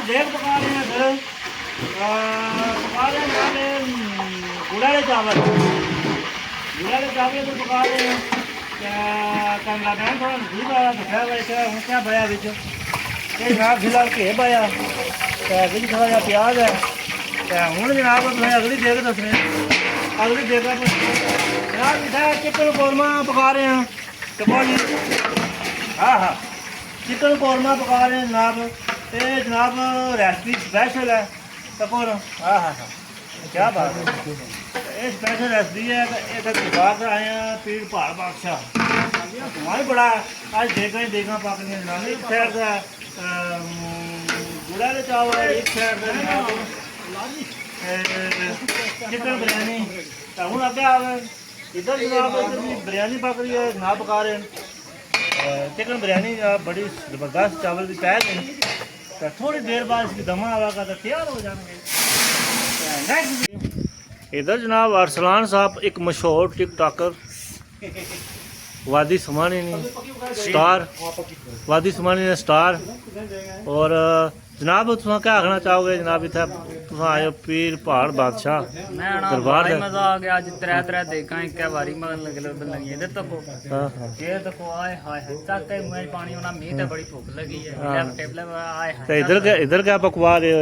देख पका रहे हैं फिर पका रहे हैं गुड़ वाले चावल तो पका रहे हैं टाइम लग रहा है थोड़ा घी पाया दस्या वैसे हूँ क्या पाया बिच जनाब फिलहाल घे पाया बिच थोड़ा जहा प्याज है हूँ जनाब तुम्हें अगली देख दसने अगली देख जनाब इतना चिकन कौरमा पका रहे हैं चको जी हाँ हाँ चिकन कौरमा पका रहे हैं जनाब ये जनाब रेसिपी स्पैशल है चको ना हाँ हाँ हाँ क्या बात है ये स्पैशल रेसिपी है एक बाहर से आए हैं पीर पहाड़ बादशाह तुम्हारी बड़ा आज देखा पाकनी जनाब एक साइड का गुड़ा के चावल एक साइड का चिकन बिरयानी हूँ अगे आ गए इधर जनाब बिरयानी पक रही है जनाब पका रहे हैं चिकन बिरयानी बड़ी ज़बरदस्त चावल भी पैक है तो थोड़ी देर बाद इसकी दमा आवागा तो तैयार हो जाएंगे। इधर जनाब अरसलान साहब एक मशहूर टिक टॉकर वादी समानी स्टार वादी समानी स्टार और जनाब तुम क्या आखना चाहोगे जनाब इतना तुम आयो पीर पहाड़ बादशाह दरबार मजा आ गया आज त्रै त्रै देखा एक बारी मगन लगी इधर तक ये तक आए हाय तक मुंह पानी होना मीह ते बड़ी भूख लगी है टेबल आए हाय इधर क्या पकवा रहे हो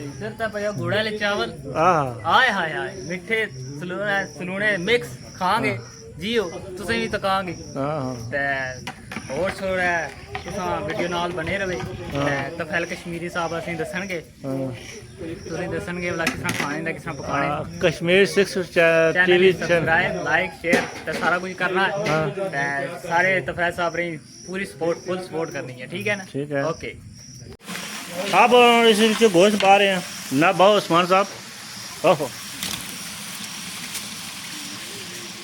इधर तो भैया गुड़ वाले चावल आए हाय हाय मिठे सलूने मिक्स खांगे जीओ तुसें भी तकांगे ते और छोड़ा तुसां वीडियो नाल बने रहे तफैल कश्मीरी साहब असें दसणगे तुसें दसणगे वाला किस तरह खाने दा किस तरह पकाने Kashmir 6 TV subscribe like share ते सारा कुछ करना है ते सारे तफैल साहब री पूरी सपोर्ट फुल सपोर्ट करनी है ठीक है ना ठीक है ओके आप इस विच गोश्त पा रहे हैं ना बहुत उस्मान साहब ओहो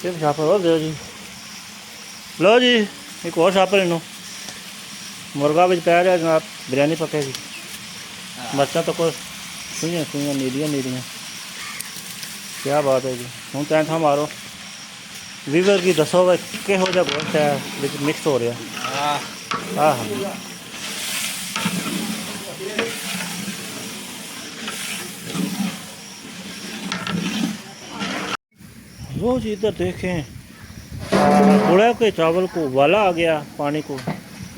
फिर छापर और दो जी लो जी एक और छापर इनू मुर्गा बिच पै रहा जनाब बिरयानी पकेगी मर्चा तो कोई सुइयां नीलियां क्या बात है जी हूँ तैं था मारो वीवर की दसो किहो जिहा गोश्त है विच मिक्स हो रहा हाँ हाँ रोज इधर देखें गुड़ के चावल को उबाला आ गया पानी को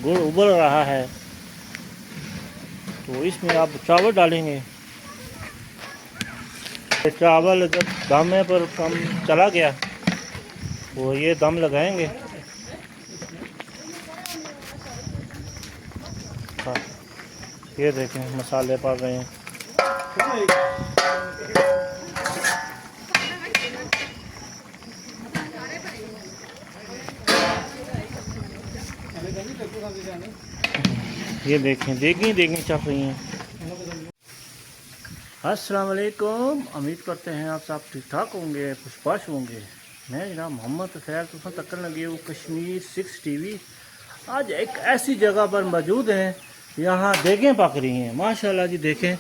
गुड़ उबल रहा है तो इसमें आप चावल डालेंगे चावल जब दम पर कम चला गया वो ये दम लगाएंगे हाँ ये देखें मसाले पड़ रहे हैं ये देखें देखें चल रही हैं। अस्सलाम वालेकुम उम्मीद करते हैं आप सब ठीक ठाक होंगे खुशबाश होंगे मैं जनाब मोहम्मद खैर तुम तकन लगे हो कश्मीर 6 टीवी आज एक ऐसी जगह पर मौजूद हैं यहाँ देखें पक रही हैं माशाल्लाह जी देखें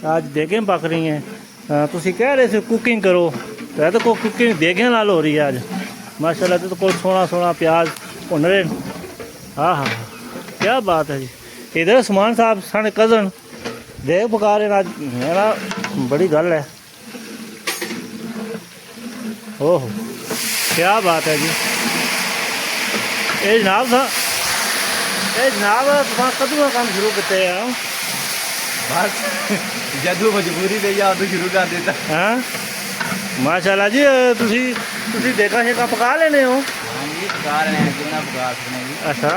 आज देखें पक रही हैं तुसी कह रहे थे कुकिंग करो तो कोई कुकिंग देखें नाल हो रही है आज माशाल्लाह तो कोई सोना प्याज भुन रहे हाँ हाँ क्या बात है जी इधर उस्मान साहब साढ़े कज़न देख पका रहे आज मेरा बड़ी गल है ओहो क्या बात है जी ये जनाब था ये जनाब तुम कदों का काम शुरू किते हैं बस जदों मजबूरी पे या तो शुरू कर देता हाँ माशाल्लाह जी तुसी देखा शेका पका लेने हो हाँ जी पका रहे हैं जितना पका सकते हैं अच्छा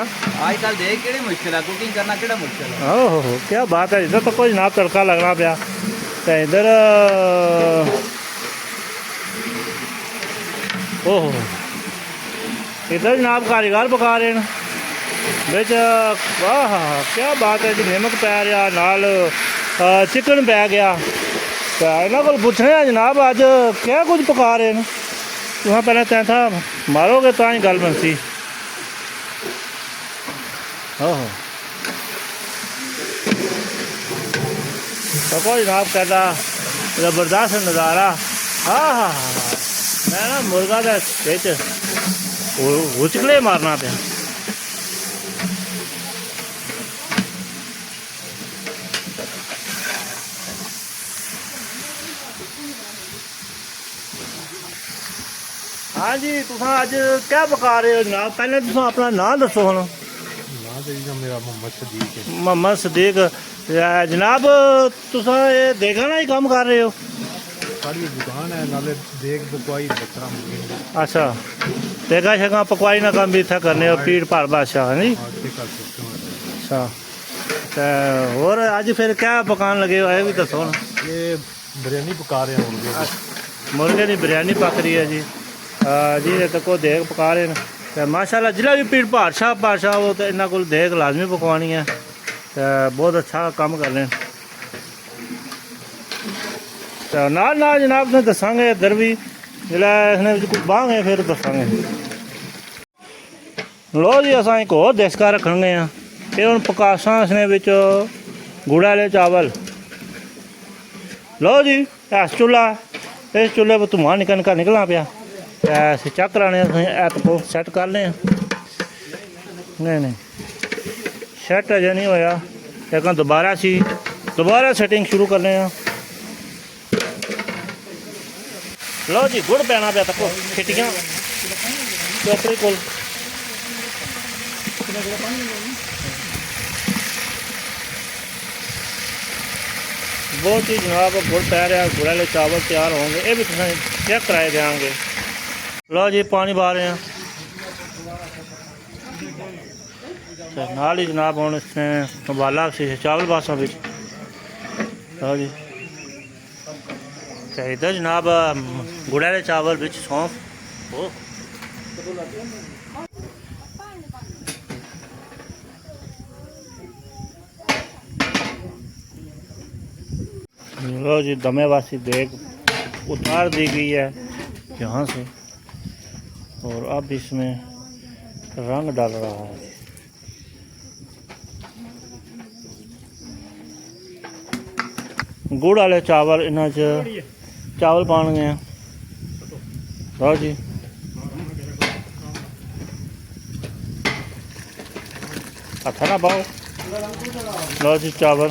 आजकल देख केड़े मुश्किल है कुकिंग करना केड़ा मुश्किल है ओहो क्या बात है इधर तो कोई जनाब तड़का लगना पाया तो इधर ओहो इधर जनाब कारीगर पका रहे हैं बिच वाह क्या बात है जी नमक पै रहा नाल चिकन पै गया तो इन्हों को पूछने जनाब अज क्या कुछ पका रहे हैं तुम पहले तैं था मारोगे तो ही गल बनती ओहो तो जनाब कहता ज़बरदस्त नज़ारा हाँ हाँ हाँ मैं ना मुर्गा का उचकले मारना पे हाँ जी, तुसां अज क्या पका रहे हो जनाब? पहले तुसां अपना नाम दसो हुण। नाम तो जी मेरा मोहम्मद सदीक है। मोहम्मद सदीक। जनाब तुसां ये देखा ना ही काम कर रहे हो? साड़ी दुकान है नाले देख बकवाई बकरा मुर्गी। अच्छा, देखा शेगा पकवाई ना काम भी इतना करने हो पीर भार बादशाह है जी? और के कर सकते हो। अच्छा, तो और अज फिर क्या पकान लगे हो ये भी दसो ना। ये बिरयानी पका रहे हैं मुर्गे की। मुर्गे की बिरयानी पक रही है जी। जी ये तो को देग पका रहे हैं तो माशाल्लाह जिला भी पीर बादशाह वो तो इन्होंने को देग लाजमी पकवानी है तो बहुत अच्छा काम कर रहे हैं। तो नाल जनाब ने दसांगे इधर भी जिला इसने कुछ बांगे फिर दसांगे। लो जी असा एक होर देसका रखन गए हैं ये हम पकासा इसने विच गुड़ वाले चावल। लो जी इस चूल्हा इस चूल्हे पर धुआं निकलना पिया ऐसे चेक कराने ऐत को सैट कर लें। नहीं सैट अजे नहीं होया एक दोबारा सेटिंग शुरू कर लें। लो जी गुड़ पैना पिया तको खिटियां चौपड़ी कोल बहुत ही जनाब गुड़ पै रहा गुड़ वाले चावल तैयार होंगे ये भी चेक कराए देंगे। लो जी पानी पा रहे हैं तो नाल ही जनाब हम इसने उबाला चावल बासा बिच। लो जी तो इधर जनाब गुड़ वाले चावल बिच सौंफ लो जी दमे वासी देग उतार दी गई है यहाँ से और अब इसमें रंग डाल रहा है। गुड़ वाले चावल इन्हें चावल पान गए। लो जी हथा ना पाओ। लो जी चावल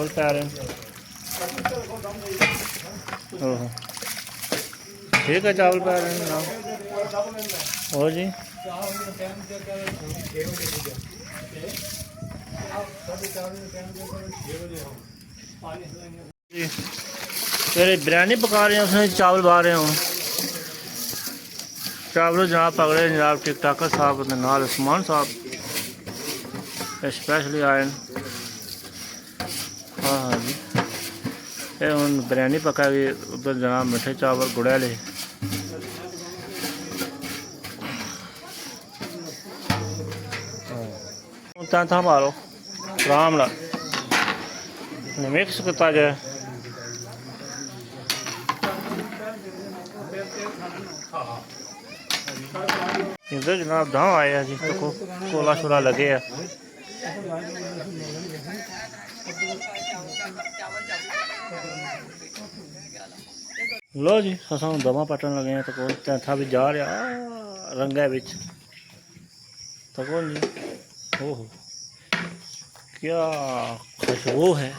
पै रहे हैं। ठीक है चावल पै रहे हैं जनाब। और जी फिर बिरयानी पका रहे हैं उसने चावल पा रहे हैं। चावल जनाब पकड़े जनाब टिक टाकर साहब नाल उस्मान साहब स्पेशली आए। हाँ जी ये हम बिरयानी पका गई उधर जनाब मिठे चावल गुड़ वाले। था मारो आराम नाल मिक्स किया जाए। इधर जनाब दां आए जी तो कोला शोला लगे है। लो जी असा दवा पटन लगे हैं तो तैथा भी जा रहा रंगा बिच तो कौन जी। ओहो क्या खुशबू है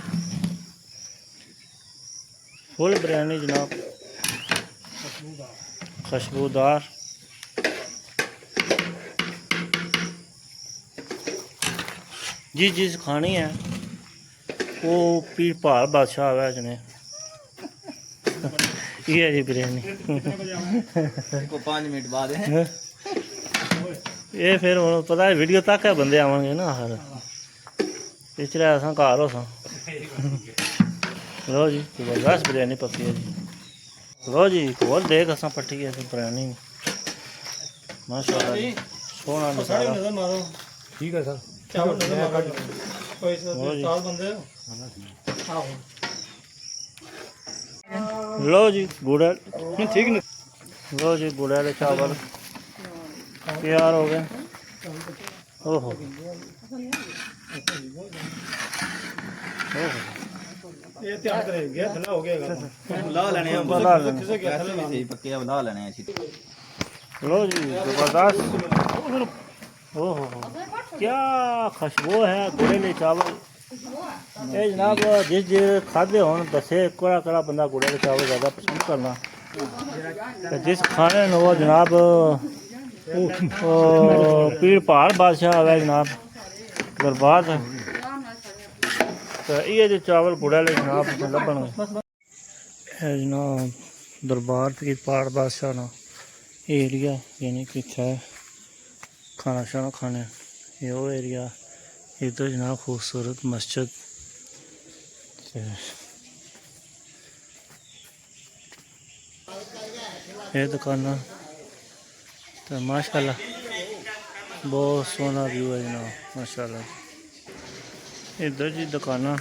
फुल बिरयानी जनाब खुशबूदार। जिस चीज़ खानी है वो पीर भार बादशाह है इसने ये जी बिरयानी को 5 मिनट बाद ये फिर हम पता है वीडियो तक है बंदे आवेंगे ना हर पिछले असा घर हो। लो जी जबरदस्त बिरयानी पकी है जी। लो जी और देख असा पट्टी है बिरयानी माशाल्लाह सोना मसाला। ठीक है सर। लो जी गुड़ ठीक नहीं। लो जी गुड़ वाले चावल तैयार हो गए। ओहो ये ध्यान करेंगे थला हो गया ला लेने हम वैसे भी सही पक्के ला लेने हैं। लो जी जबरदस्त। ओहो क्या खुशबू है गुड़ वाले चावल। ਇਹ ਜਨਾਬ ਜਿਸ ਖਾਦੇ ਹੋਣ ਦੱਸੇ ਕਿਹੜਾ ਬੰਦਾ ਗੁੜੇ ਦੇ ਚਾਵਲ ਜ਼ਿਆਦਾ ਪਸੰਦ ਕਰਨਾ ਤੇ ਜਿਸ ਖਾਣੇ ਨੂੰ ਉਹ ਜਨਾਬ ਪੀਰ ਪਹਾੜ ਬਾਦਸ਼ਾਹ ਹੈ ਜਨਾਬ ਦਰਬਾਰ ਤੇ ਇਹ ਜੇ ਚਾਵਲ ਗੁੜੇ ਵਾਲੇ ਜਨਾਬ ਲੱਭਣਗੇ ਇਹ ਜਨਾਬ दरबार पीर पहाड़ बादशाह ना एरिया यानी कि इतना खाना शाना खाने ये वो एरिया इधर जनाब खूबसूरत मस्जिद ये दुकान तो माशाल्लाह बहुत सोहना व्यू है जनाब माशाल्लाह इधर जी दुकान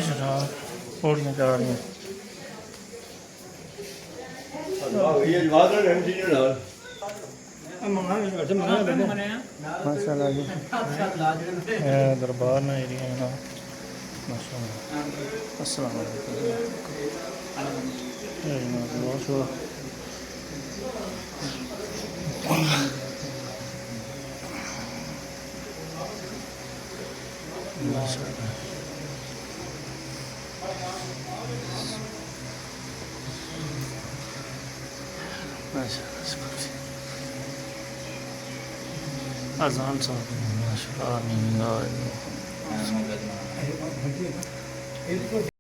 जनाब पौड़ियाँ जा रही हैं माशाल्लाह जी दरबार ना एरिया है ना माशाल्लाह अस्सलाम वालेकुम बहुत शुक्रिया माशाल्लाह अजान साहब माशाल्लाह